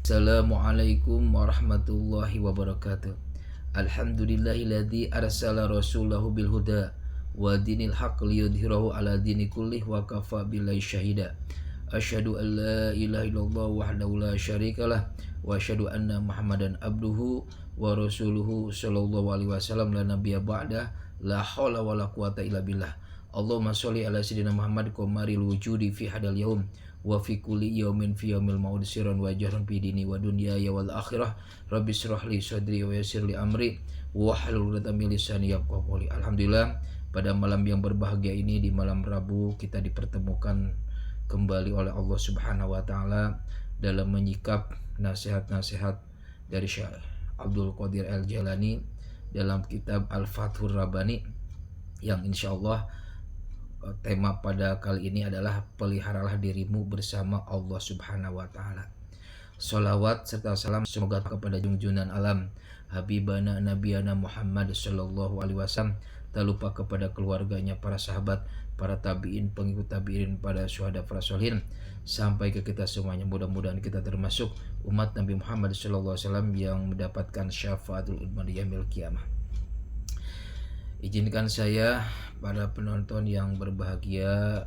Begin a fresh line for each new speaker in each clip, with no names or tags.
Assalamualaikum warahmatullahi wabarakatuh. Alhamdulillahilladzi arsala rasulahu bil huda wa dinil haqq liyudhhirahu ala dini kullih wa kafa billahi syahida. Asyhadu an la ilaha illallah wahdahu la syarikalah wa asyhadu anna Muhammadan abduhu wa rasuluhu sallallahu alaihi wasallam la nabiyya ba'da la haula wala quwata illa billah. Allahumma sholli ala sayyidina Muhammad qamaril wujudi fi hadal yaum wa fi kulli yaumin fi yaumil maud sirran wa jahran fi dini wa dunya ya wal akhirah. Rabbi shrah li sadri wa yassir li amri wa hlul 'uqdatam min lisani yafqahu qawli. Alhamdulillah, pada malam yang berbahagia ini, di malam Rabu, kita dipertemukan kembali oleh Allah Subhanahu wa taala dalam menyikap nasihat-nasihat dari Syekh Abdul Qadir Al-Jailani dalam kitab Al-Fathur Rabbani, yang insyaallah tema pada kali ini adalah peliharalah dirimu bersama Allah Subhanahu wa taala. Salawat serta salam semoga kepada junjungan alam Habibana Nabiyana Muhammad sallallahu alaihi wasallam, tak lupa kepada keluarganya, para sahabat, para tabi'in, pengikut tabi'in, pada syuhada, para sholihin, sampai ke kita semuanya. Mudah-mudahan kita termasuk umat Nabi Muhammad sallallahu alaihi wasallam yang mendapatkan syafaatul udma di yaumil qiyamah. Izinkan saya, para penonton yang berbahagia,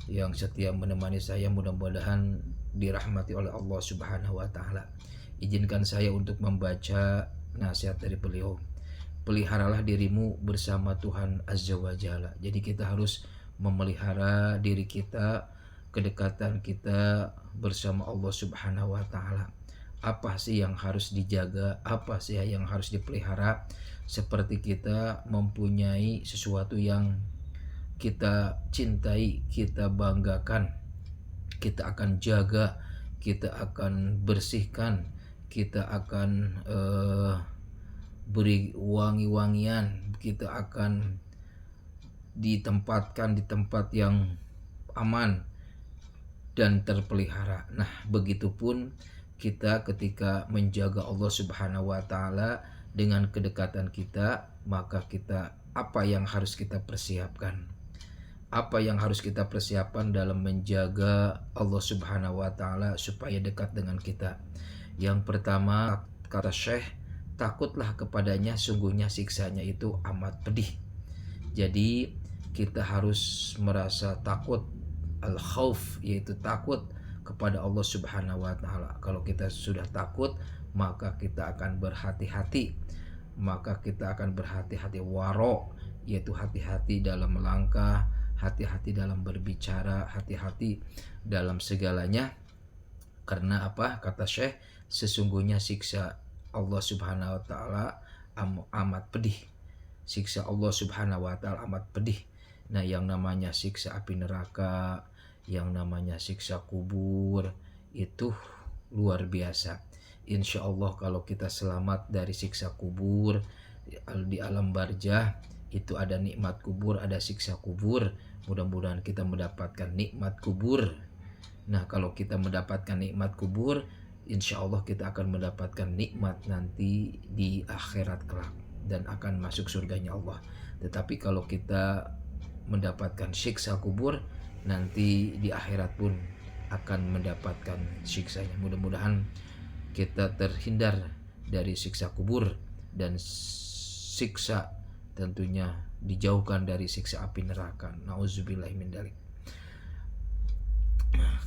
yang setia menemani saya, mudah-mudahan dirahmati oleh Allah Subhanahu wa taala. Izinkan saya untuk membaca nasihat dari beliau. Peliharalah dirimu bersama Tuhan Azza wa Jalla. Jadi kita harus memelihara diri kita, kedekatan kita bersama Allah Subhanahu wa taala. Apa sih yang harus dijaga? Apa sih yang harus dipelihara? Seperti kita mempunyai sesuatu yang kita cintai, kita banggakan, kita akan jaga, kita akan bersihkan, kita akan beri wangi-wangian, kita akan ditempatkan di tempat yang aman dan terpelihara. Nah, begitupun kita ketika menjaga Allah Subhanahu wa taala dengan kedekatan kita, maka kita apa yang harus kita persiapkan? Apa yang harus kita persiapkan dalam menjaga Allah Subhanahu wa taala supaya dekat dengan kita? Yang pertama, kata Syekh, takutlah kepadanya, sungguhnya siksanya itu amat pedih. Jadi kita harus merasa takut, al-khauf, yaitu takut kepada Allah Subhanahu wa taala. Kalau kita sudah takut, maka kita akan berhati-hati. Maka kita akan berhati-hati, waro, yaitu hati-hati dalam melangkah, hati-hati dalam berbicara, hati-hati dalam segalanya. Karena apa? Kata Syekh, sesungguhnya siksa Allah Subhanahu wa taala amat pedih. Siksa Allah Subhanahu wa taala amat pedih. Nah, yang namanya siksa api neraka, yang namanya siksa kubur, itu luar biasa. Insya Allah kalau kita selamat dari siksa kubur, di alam barzah itu ada nikmat kubur, ada siksa kubur. Mudah-mudahan kita mendapatkan nikmat kubur. Nah, kalau kita mendapatkan nikmat kubur, insya Allah kita akan mendapatkan nikmat nanti di akhirat kelak dan akan masuk surganya Allah. Tetapi kalau kita mendapatkan siksa kubur, nanti di akhirat pun akan mendapatkan siksanya. Mudah-mudahan kita terhindar dari siksa kubur dan siksa, tentunya dijauhkan dari siksa api neraka. Nauzubillahi min dzalik.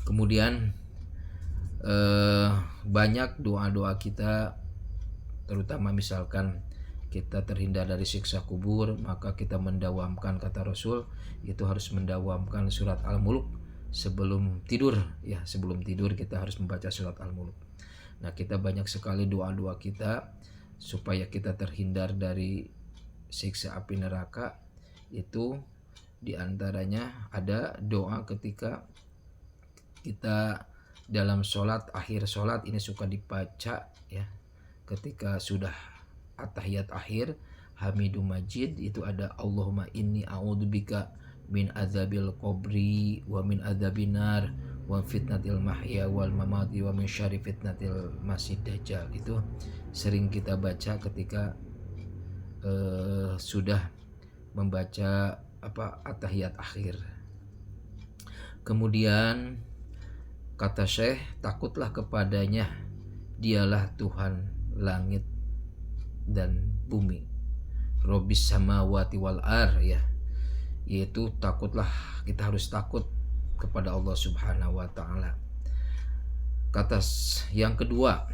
Kemudian banyak doa-doa kita, terutama misalkan kita terhindar dari siksa kubur, maka kita mendawamkan, kata Rasul, itu harus mendawamkan surat Al-Mulk sebelum tidur. Ya, sebelum tidur kita harus membaca surat Al-Mulk. Nah, kita banyak sekali doa-doa kita supaya kita terhindar dari siksa api neraka. Itu diantaranya ada doa ketika kita dalam sholat, akhir sholat ini suka dibaca ya, ketika sudah at-tahiyat akhir, Hamidum Majid, itu ada Allahumma inni a'udzubika min adzabil qabri wa min adzabin nar wa fitnatil mahya wal mamati wa min syarri fitnatil masih dajjal. Itu sering kita baca ketika sudah membaca at-tahiyat akhir. Kemudian kata Syekh, takutlah kepadanya Dialah Tuhan langit dan bumi. Rabbis samawati wal ar, ya, yaitu takutlah, kita harus takut kepada Allah Subhanahu wa taala. Kata yang kedua,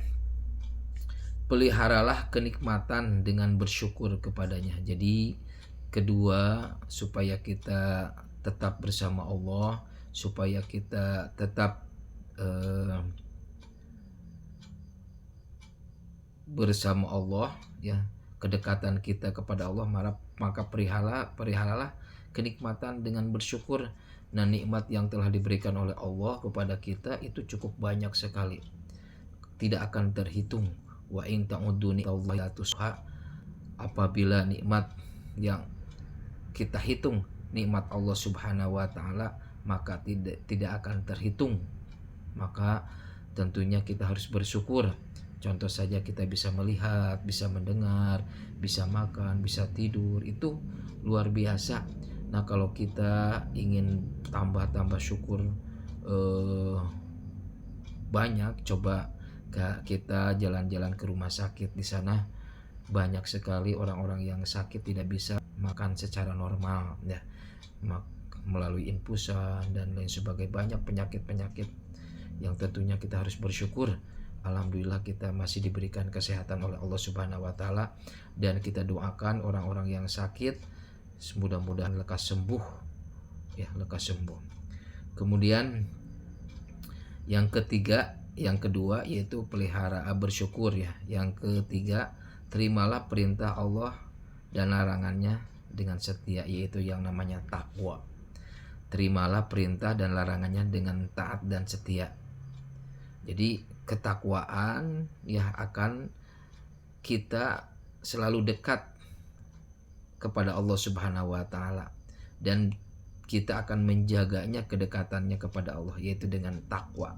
peliharalah kenikmatan dengan bersyukur kepadanya. Jadi kedua, supaya kita tetap bersama Allah, supaya kita tetap bersama Allah, ya, kedekatan kita kepada Allah, maka perihalalah kenikmatan dengan bersyukur. Nah, nikmat yang telah diberikan oleh Allah kepada kita itu cukup banyak sekali, tidak akan terhitung. Wa in ta'uddu ni'matallahi, apabila nikmat yang kita hitung nikmat Allah Subhanahu wa taala, maka tidak akan terhitung. Maka tentunya kita harus bersyukur. Contoh saja, kita bisa melihat, bisa mendengar, bisa makan, bisa tidur, itu luar biasa. Nah, kalau kita ingin tambah syukur banyak, coba kita jalan-jalan ke rumah sakit. Di sana banyak sekali orang-orang yang sakit tidak bisa makan secara normal, ya, melalui infusan dan lain sebagainya. Banyak penyakit-penyakit yang tentunya kita harus bersyukur. Alhamdulillah kita masih diberikan kesehatan oleh Allah Subhanahu wa taala, dan kita doakan orang-orang yang sakit mudah-mudahan lekas sembuh, ya, lekas sembuh. Kemudian yang kedua yaitu pelihara bersyukur, ya. Yang ketiga, terimalah perintah Allah dan larangannya dengan setia, yaitu yang namanya takwa. Terimalah perintah dan larangannya dengan taat dan setia. Jadi ketakwaan, ya, akan kita selalu dekat kepada Allah Subhanahu wa taala, dan kita akan menjaganya kedekatannya kepada Allah, yaitu dengan takwa,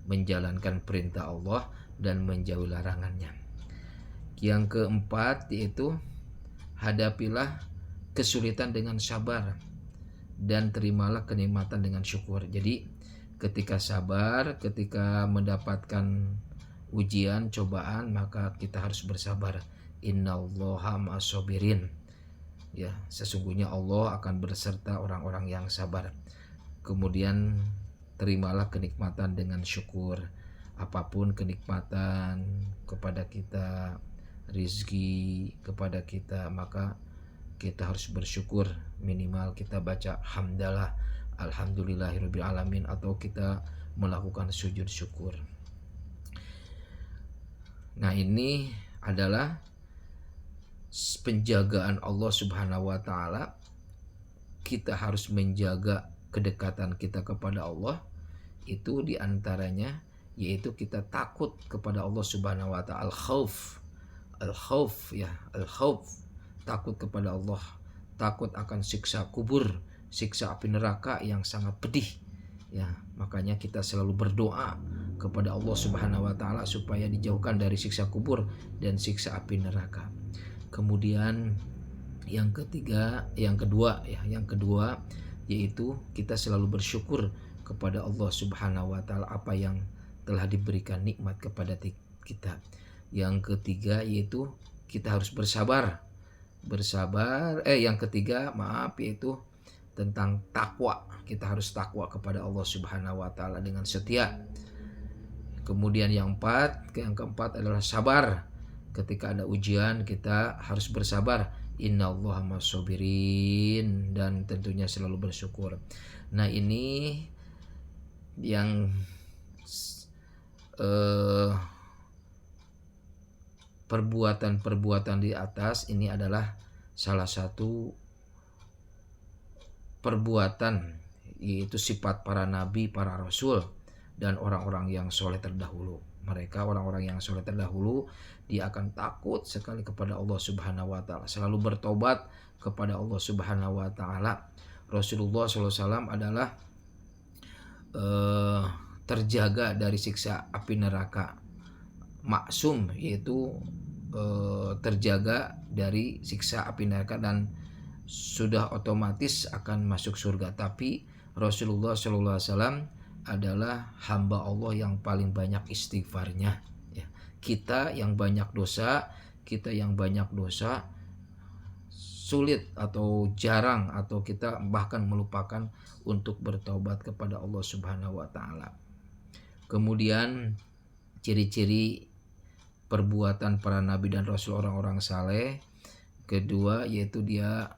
menjalankan perintah Allah dan menjauhi larangannya. Yang keempat yaitu hadapilah kesulitan dengan sabar dan terimalah kenikmatan dengan syukur. Jadi ketika sabar, ketika mendapatkan ujian, cobaan, maka kita harus bersabar. Innallaha ma'as-sabirin, ya, sesungguhnya Allah akan berserta orang-orang yang sabar. Kemudian terimalah kenikmatan dengan syukur. Apapun kenikmatan kepada kita, rizki kepada kita, maka kita harus bersyukur. Minimal kita baca hamdalah, alhamdulillahirabbil alamin, atau kita melakukan sujud syukur. Nah, ini adalah penjagaan Allah Subhanahu wa taala. Kita harus menjaga kedekatan kita kepada Allah. Itu diantaranya yaitu kita takut kepada Allah Subhanahu wa taala. Al-khauf, ya, al-khauf, takut kepada Allah, takut akan siksa kubur, siksa api neraka yang sangat pedih, ya. Makanya kita selalu berdoa kepada Allah Subhanahu wa taala supaya dijauhkan dari siksa kubur dan siksa api neraka. Kemudian yang kedua yaitu kita selalu bersyukur kepada Allah Subhanahu wa taala apa yang telah diberikan nikmat kepada kita. Yang ketiga yaitu kita harus bersabar. Yaitu tentang takwa. Kita harus takwa kepada Allah Subhanahu wa taala dengan setia. Kemudian yang keempat adalah sabar. Ketika ada ujian, kita harus bersabar. Innallaha ma'as-sabirin, dan tentunya selalu bersyukur. Nah, ini yang perbuatan di atas ini adalah salah satu perbuatan, yaitu sifat para nabi, para rasul, dan orang-orang yang soleh terdahulu. Mereka orang-orang yang soleh terdahulu, dia akan takut sekali kepada Allah Subhanahu wa taala, selalu bertobat kepada Allah Subhanahu wa taala. Rasulullah SAW adalah terjaga dari siksa api neraka, maksum, yaitu terjaga dari siksa api neraka dan sudah otomatis akan masuk surga. Tapi Rasulullah SAW adalah hamba Allah yang paling banyak istighfarnya, ya. Kita yang banyak dosa, sulit atau jarang atau kita bahkan melupakan untuk bertaubat kepada Allah Subhanahu wa taala. Kemudian ciri-ciri perbuatan para nabi dan rasul orang-orang saleh, kedua yaitu dia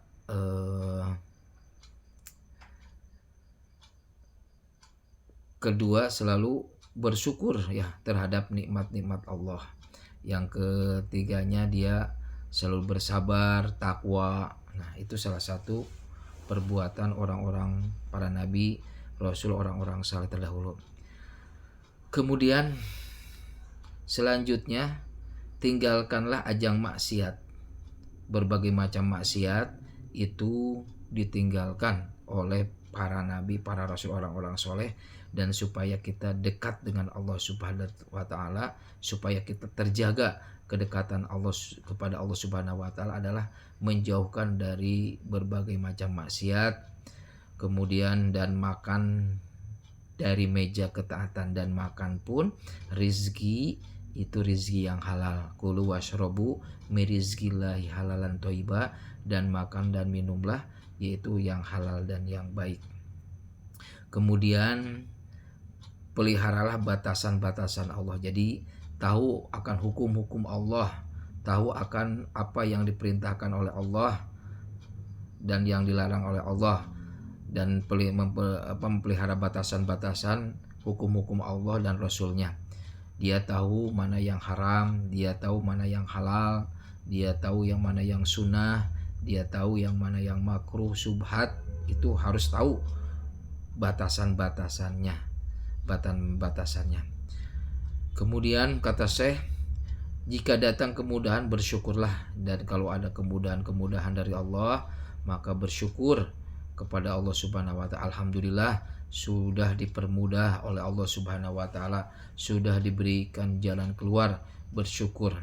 selalu bersyukur ya terhadap nikmat-nikmat Allah. Yang ketiganya dia selalu bersabar, takwa. Nah, itu salah satu perbuatan orang-orang para nabi, rasul, orang-orang saleh terdahulu. Kemudian selanjutnya tinggalkanlah ajang maksiat. Berbagai macam maksiat itu ditinggalkan oleh para nabi, para rasul, orang-orang soleh, dan supaya kita dekat dengan Allah Subhanahu wa taala, supaya kita terjaga kedekatan Allah kepada Allah Subhanahu wa taala adalah menjauhkan dari berbagai macam maksiat, kemudian dan makan dari meja ketaatan, dan makan pun rizki itu rizki yang halal. Kulu washrobu mirizkillahi halalan toiba, dan makan dan minumlah yaitu yang halal dan yang baik. Kemudian peliharalah batasan-batasan Allah. Jadi tahu akan hukum-hukum Allah, tahu akan apa yang diperintahkan oleh Allah dan yang dilarang oleh Allah, dan memelihara batasan-batasan hukum-hukum Allah dan Rasulnya. Dia tahu mana yang haram, dia tahu mana yang halal, dia tahu yang mana yang sunnah, dia tahu yang mana yang makruh, subhat. Itu harus tahu batasannya. Kemudian kata Syekh, jika datang kemudahan bersyukurlah, dan kalau ada kemudahan dari Allah maka bersyukur kepada Allah Subhanahu wa taala. Alhamdulillah sudah dipermudah oleh Allah Subhanahu wa taala, sudah diberikan jalan keluar, bersyukur.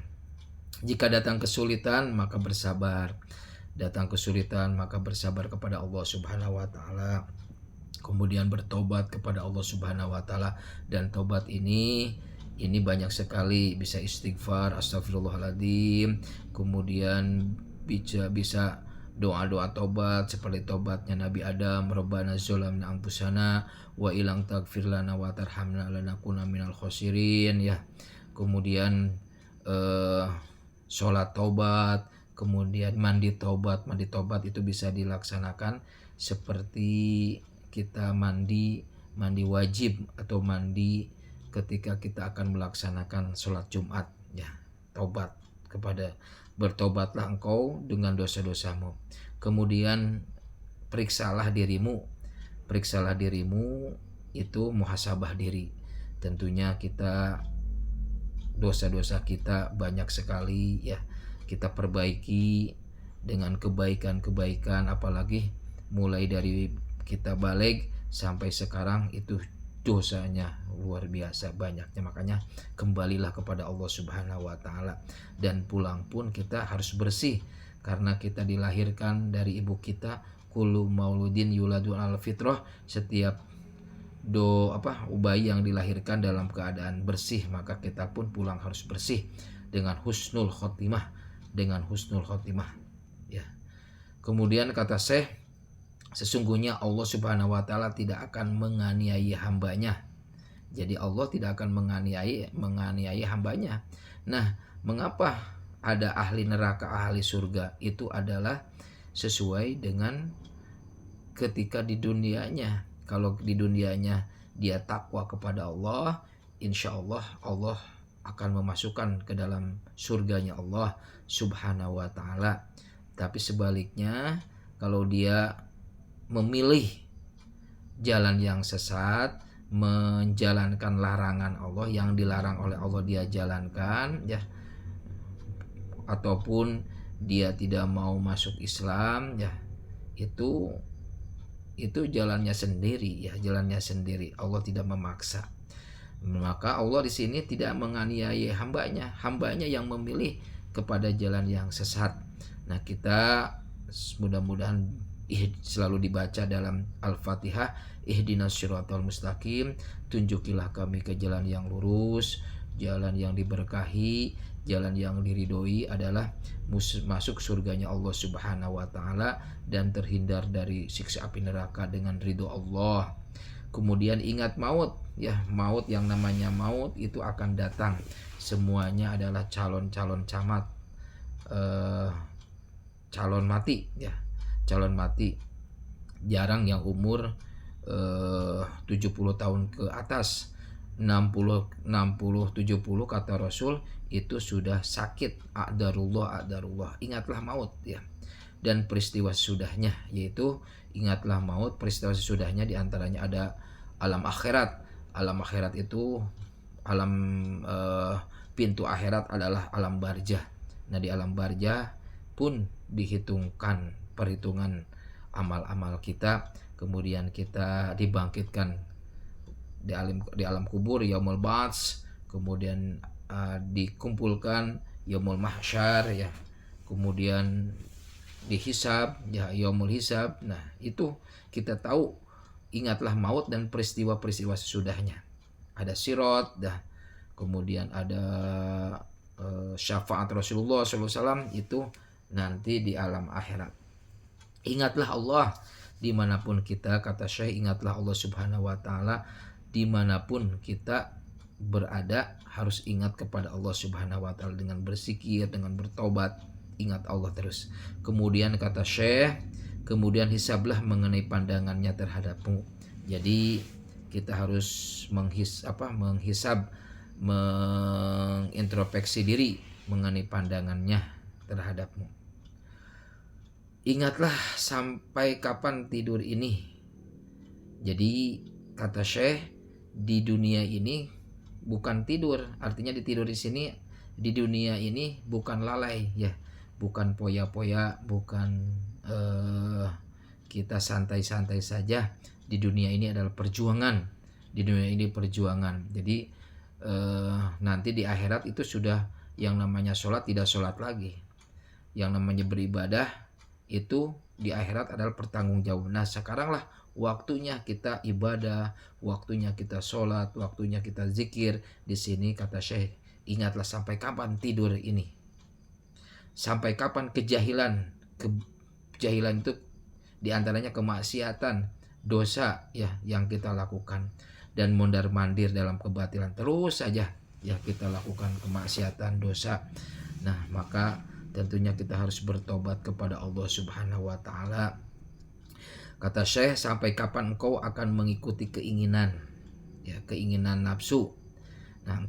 Jika datang kesulitan maka bersabar. Datang kesulitan maka bersabar kepada Allah Subhanahu wa taala. Kemudian bertobat kepada Allah Subhanahu wa taala, dan tobat ini banyak sekali, bisa istighfar, astagfirullahaladzim, kemudian bisa doa-doa tobat seperti tobatnya Nabi Adam, Rabbana zolamna anfusana wa ilang taghfir lana wa tarhamna lanakuna minal khosirin ya. Kemudian sholat tobat, kemudian mandi tobat itu bisa dilaksanakan seperti kita mandi wajib atau mandi ketika kita akan melaksanakan sholat Jumat ya. Bertobatlah engkau dengan dosa-dosamu. Kemudian periksalah dirimu itu muhasabah diri. Tentunya kita dosa-dosa kita banyak sekali ya, kita perbaiki dengan kebaikan, apalagi mulai dari kita balik sampai sekarang itu dosanya luar biasa banyaknya. Makanya kembalilah kepada Allah Subhanahu wa taala, dan pulang pun kita harus bersih karena kita dilahirkan dari ibu kita. Kullu mauludin yuladu al fitrah, setiap bayi yang dilahirkan dalam keadaan bersih, maka kita pun pulang harus bersih dengan husnul khotimah ya. Kemudian kata Syekh, sesungguhnya Allah Subhanahu wa taala tidak akan menganiaya hambanya. Jadi Allah tidak akan menganiaya hambanya. Nah, mengapa ada ahli neraka, ahli surga? Itu adalah sesuai dengan ketika di dunianya. Kalau di dunianya dia takwa kepada Allah, insya Allah Allah akan memasukkan ke dalam surganya Allah Subhanahu wa taala. Tapi sebaliknya, kalau dia memilih jalan yang sesat, menjalankan larangan Allah, yang dilarang oleh Allah dia jalankan ya, ataupun dia tidak mau masuk Islam ya, itu jalannya sendiri. Allah tidak memaksa. Maka Allah di sini tidak menganiaya hambanya yang memilih kepada jalan yang sesat. Nah, kita mudah-mudahan selalu dibaca dalam Al-Fatihah, ihdinas syiratal mustaqim, tunjukilah kami ke jalan yang lurus, jalan yang diberkahi, jalan yang diridhoi adalah masuk surganya Allah Subhanahu wa taala dan terhindar dari siksa api neraka dengan ridho Allah. Kemudian ingat maut, ya, maut, yang namanya maut itu akan datang. Semuanya adalah calon-calon calon mati, ya, calon mati. Jarang yang umur 70 tahun ke atas. 60 70 kata Rasul itu sudah sakit, a'darullah. Ingatlah maut, ya. Dan peristiwa sesudahnya, yaitu ingatlah maut, peristiwa sesudahnya diantaranya ada alam akhirat. Alam akhirat itu alam pintu akhirat adalah alam barzah. Nah, di alam barzah pun dihitungkan perhitungan amal-amal kita, kemudian kita dibangkitkan di alam kubur, yaumul ba'ts, kemudian dikumpulkan yaumul mahsyar, ya, kemudian dihisab, ya, yaumul hisab. Nah, itu kita tahu, ingatlah maut dan peristiwa-peristiwa sesudahnya. Ada sirat, dah, kemudian ada syafaat Rasulullah SAW, itu nanti di alam akhirat. Ingatlah Allah dimanapun kita, kata Syekh, ingatlah Allah Subhanahu wa taala dimanapun kita berada, harus ingat kepada Allah Subhanahu wa taala dengan berzikir, dengan bertobat, ingat Allah terus. Kemudian kata Syekh, kemudian hisablah mengenai pandangannya terhadapmu. Jadi kita harus menghisab, mengintrospeksi diri mengenai pandangannya terhadapmu. Ingatlah sampai kapan tidur ini. Jadi kata Syekh, di dunia ini bukan tidur, artinya di tidur di sini, di dunia ini bukan lalai, ya, bukan poya-poya, bukan kita santai-santai saja. Di dunia ini adalah perjuangan. Di dunia ini perjuangan. Jadi nanti di akhirat itu sudah yang namanya sholat tidak sholat lagi. Yang namanya beribadah itu di akhirat adalah pertanggungjawab. Nah, sekaranglah waktunya kita ibadah, waktunya kita sholat, waktunya kita zikir. Di sini kata Syekh, ingatlah sampai kapan tidur ini, sampai kapan kejahilan. Kejahilan itu diantaranya kemaksiatan, dosa, ya, yang kita lakukan, dan mondar-mandir dalam kebatilan terus saja, ya, kita lakukan kemaksiatan, dosa. Nah, maka tentunya kita harus bertobat kepada Allah Subhanahu wa taala. Kata Syekh, sampai kapan engkau akan mengikuti keinginan, ya, keinginan nafsu. Nah,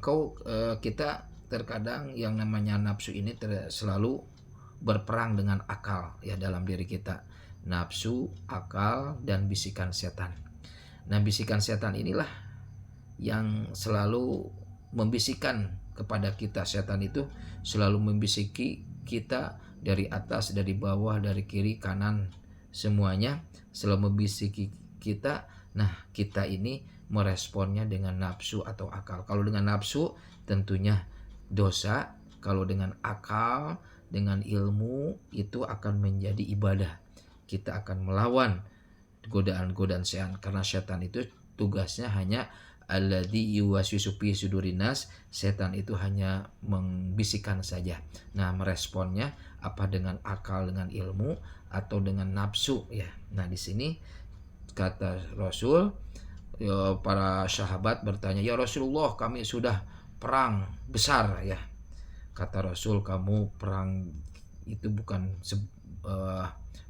kita terkadang yang namanya nafsu ini selalu berperang dengan akal, ya, dalam diri kita. Nafsu, akal, dan bisikan setan. Nah, bisikan setan inilah yang selalu membisikkan kepada kita. Setan itu selalu membisiki kita dari atas, dari bawah, dari kiri, kanan, semuanya selalu membisiki kita. Nah, kita ini meresponnya dengan nafsu atau akal. Kalau dengan nafsu tentunya dosa, kalau dengan akal, dengan ilmu, itu akan menjadi ibadah. Kita akan melawan godaan-godaan setan, karena setan itu tugasnya hanya alladzi yuwaswisu fi sudurinas, setan itu hanya membisikkan saja. Nah, meresponnya apa dengan akal, dengan ilmu, atau dengan nafsu, ya. Nah, di sini kata Rasul, ya, para sahabat bertanya, ya Rasulullah, kami sudah perang besar, ya. Kata Rasul, kamu perang itu bukan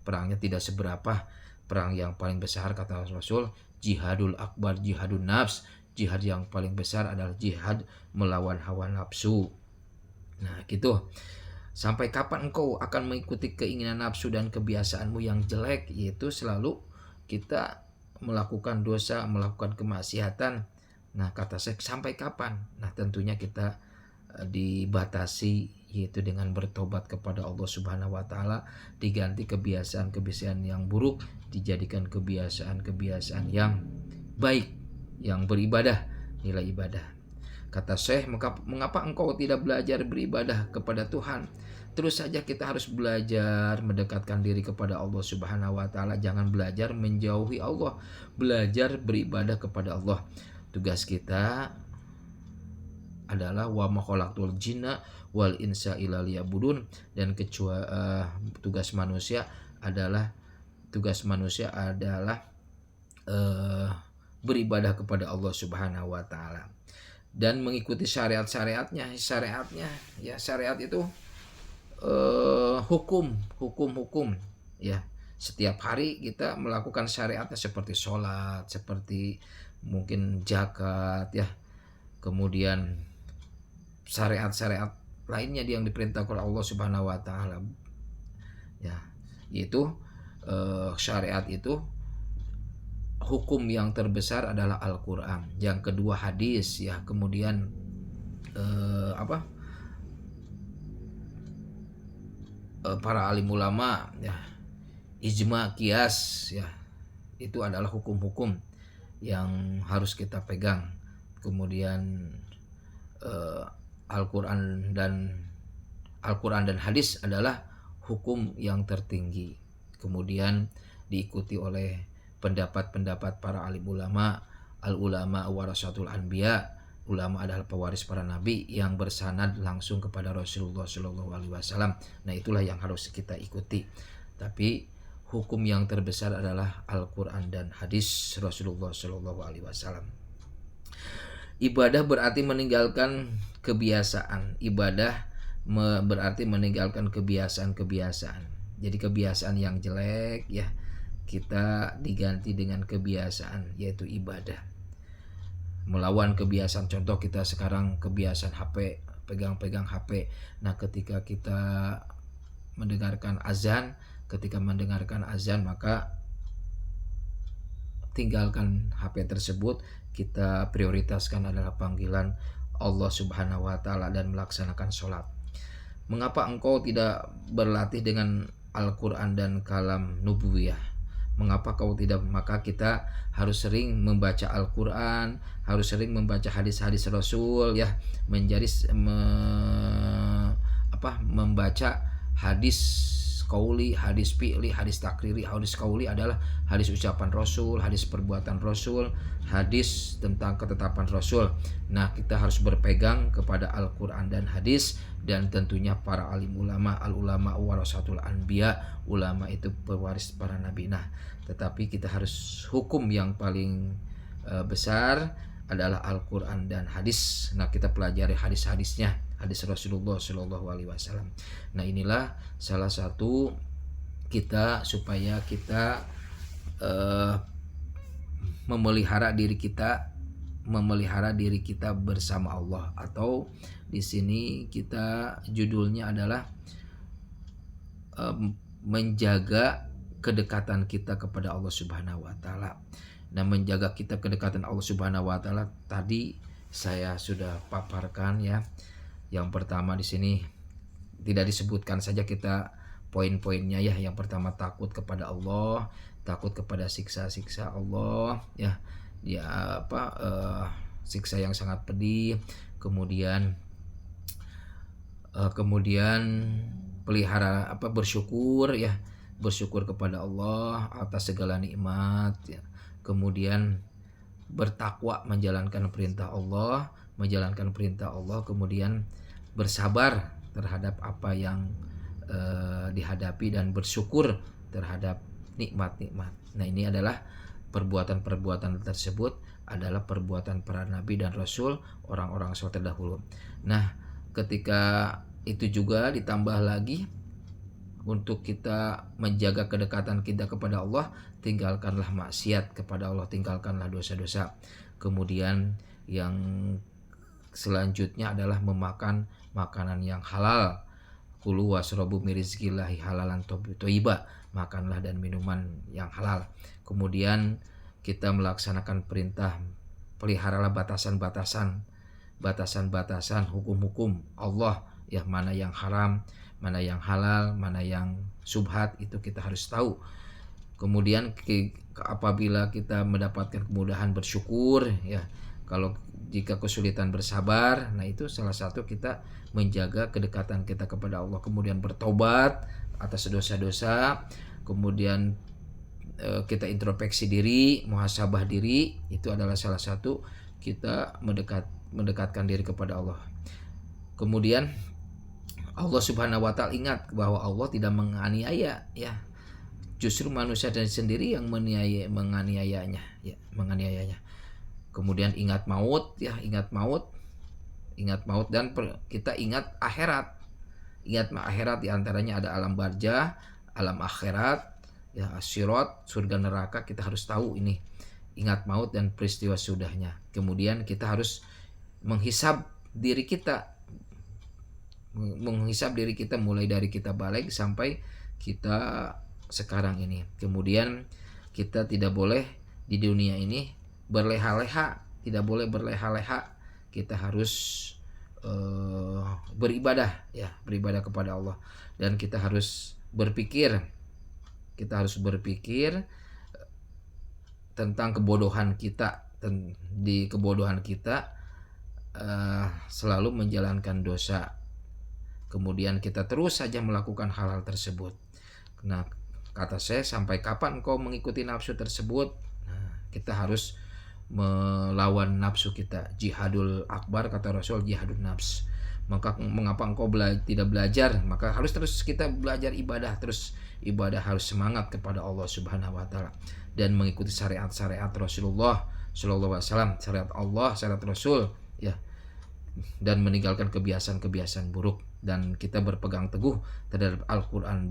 perangnya tidak seberapa. Perang yang paling besar, kata Rasul, jihadul akbar, jihadun nafs. Jihad yang paling besar adalah jihad melawan hawa nafsu. Nah, gitu. Sampai kapan engkau akan mengikuti keinginan nafsu dan kebiasaanmu yang jelek, yaitu selalu kita melakukan dosa, melakukan kemaksiatan. Nah, kata Syekh, sampai kapan? Nah, tentunya kita dibatasi, yaitu dengan bertobat kepada Allah Subhanahu wa taala, diganti kebiasaan-kebiasaan yang buruk dijadikan kebiasaan-kebiasaan yang baik, yang beribadah, nilai ibadah. Kata Syekh, mengapa engkau tidak belajar beribadah kepada Tuhan? Terus saja kita harus belajar mendekatkan diri kepada Allah Subhanahu wa taala. Jangan belajar menjauhi Allah, belajar beribadah kepada Allah. Tugas kita adalah wa ma khalaqtul jinna wal insa illa liya'budun, dan tugas manusia adalah eh, beribadah kepada Allah Subhanahu wa taala dan mengikuti syariatnya. Syariat itu hukum ya. Setiap hari kita melakukan syariatnya seperti sholat, seperti mungkin zakat ya, kemudian syariat lainnya yang diperintahkan oleh Allah Subhanahu wa taala ya. Itu syariat itu hukum yang terbesar adalah Al-Qur'an, yang kedua hadis ya, kemudian para alim ulama ya, ijma, qiyas ya, itu adalah hukum-hukum yang harus kita pegang. Kemudian Al-Qur'an dan hadis adalah hukum yang tertinggi. Kemudian diikuti oleh pendapat-pendapat para alim ulama. Al-ulama warasatul anbiya, ulama adalah pewaris para nabi yang bersanad langsung kepada Rasulullah Shallallahu Alaihi Wasallam. Nah, itulah yang harus kita ikuti. Tapi hukum yang terbesar adalah Al-Quran dan hadis Rasulullah Shallallahu Alaihi Wasallam. Ibadah berarti meninggalkan kebiasaan. Ibadah berarti meninggalkan kebiasaan-kebiasaan. Jadi kebiasaan yang jelek ya, kita diganti dengan kebiasaan, yaitu ibadah. Melawan kebiasaan, contoh kita sekarang kebiasaan HP, pegang-pegang HP. Nah, ketika mendengarkan azan maka tinggalkan HP tersebut. Kita prioritaskan adalah panggilan Allah Subhanahu wa taala dan melaksanakan sholat. Mengapa engkau tidak berlatih dengan Al-Quran dan kalam nubuwiyah? Mengapa kau tidak? Maka kita harus sering membaca Al-Quran, harus sering membaca hadis-hadis Rasul ya, membaca hadis qauli, hadis fi'li, hadis takriri. Hadis qauli adalah hadis ucapan Rasul, hadis perbuatan Rasul, hadis tentang ketetapan Rasul. Nah, kita harus berpegang kepada Al-Quran dan hadis, dan tentunya para alim ulama. Al-ulama warasatul anbiya, ulama itu pewaris para nabi. Nah, tetapi kita harus hukum yang paling besar adalah Al-Quran dan hadis. Nah, kita pelajari hadis-hadisnya, hadis Rasulullah Shallallahu Alaihi Wasallam. Nah, inilah salah satu kita supaya kita memelihara diri kita bersama Allah, atau di sini kita judulnya adalah menjaga kedekatan kita kepada Allah Subhanahu wa taala. Nah, menjaga kita kedekatan Allah Subhanahu wa taala tadi saya sudah paparkan ya. Yang pertama di sini tidak disebutkan saja kita poin-poinnya ya. Yang pertama, takut kepada Allah, takut kepada siksa-siksa Allah ya. Siksa yang sangat pedih. Kemudian pelihara bersyukur ya, bersyukur kepada Allah atas segala nikmat ya. Kemudian bertakwa, menjalankan perintah Allah, kemudian bersabar terhadap apa yang dihadapi dan bersyukur terhadap nikmat-nikmat. Nah, ini adalah perbuatan-perbuatan tersebut adalah perbuatan para nabi dan rasul, orang-orang soleh terdahulu. Nah, ketika itu juga ditambah lagi untuk kita menjaga kedekatan kita kepada Allah, tinggalkanlah maksiat kepada Allah, tinggalkanlah dosa-dosa. Kemudian yang selanjutnya adalah memakan makanan yang halal. Kulu wasrobu mirizkillahi halalan thayyiba, makanlah dan minuman yang halal. Kemudian kita melaksanakan perintah, peliharalah batasan-batasan hukum-hukum Allah ya, mana yang haram, mana yang halal, mana yang subhat, itu kita harus tahu. Kemudian apabila kita mendapatkan kemudahan, bersyukur ya. Kalau jika kesulitan, bersabar. Nah, itu salah satu kita menjaga kedekatan kita kepada Allah. Kemudian bertobat atas dosa-dosa. Kemudian kita introspeksi diri, muhasabah diri. Itu adalah salah satu kita mendekatkan diri kepada Allah. Kemudian Allah Subhanahu wa taala, ingat bahwa Allah tidak menganiaya ya. Justru manusia dan sendiri yang menganiayanya ya, menganiayanya. Kemudian ingat maut ya, ingat maut dan kita ingat akhirat. Ingat akhirat, diantaranya ada alam barzah, alam akhirat, ya asyirat, surga neraka, kita harus tahu ini. Ingat maut dan peristiwa sudahnya. Kemudian kita harus menghisab diri kita, mulai dari kita balik sampai kita sekarang ini. Kemudian kita tidak boleh di dunia ini berleha-leha, tidak boleh berleha-leha. Kita harus beribadah ya, beribadah kepada Allah, dan kita harus berpikir tentang kebodohan kita, di kebodohan kita selalu menjalankan dosa. Kemudian kita terus saja melakukan hal-hal tersebut. Nah, kata saya, sampai kapan engkau mengikuti nafsu tersebut? Nah, kita harus melawan nafsu kita. Jihadul akbar, kata Rasul, jihadul nafs. Maka mengapa engkau tidak belajar? Maka harus terus kita belajar ibadah, terus ibadah, harus semangat kepada Allah Subhanahu wa taala dan mengikuti syariat-syariat Rasulullah sallallahu alaihi wasallam, syariat Allah, syariat Rasul ya, dan meninggalkan kebiasaan-kebiasaan buruk, dan kita berpegang teguh terhadap Al-Qur'an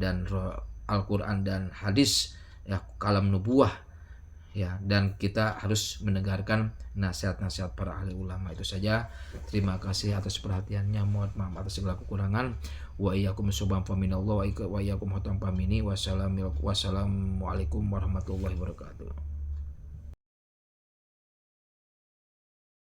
dan hadis ya, kalam nubuwah ya, dan kita harus mendengarkan nasihat-nasihat para ahli ulama. Itu saja. Terima kasih atas perhatiannya. Mohon maaf atas segala kekurangan. Wa iyyakum subhan faminallah wa iyyakum hutam famini. Wassalamualaikum warahmatullahi wabarakatuh.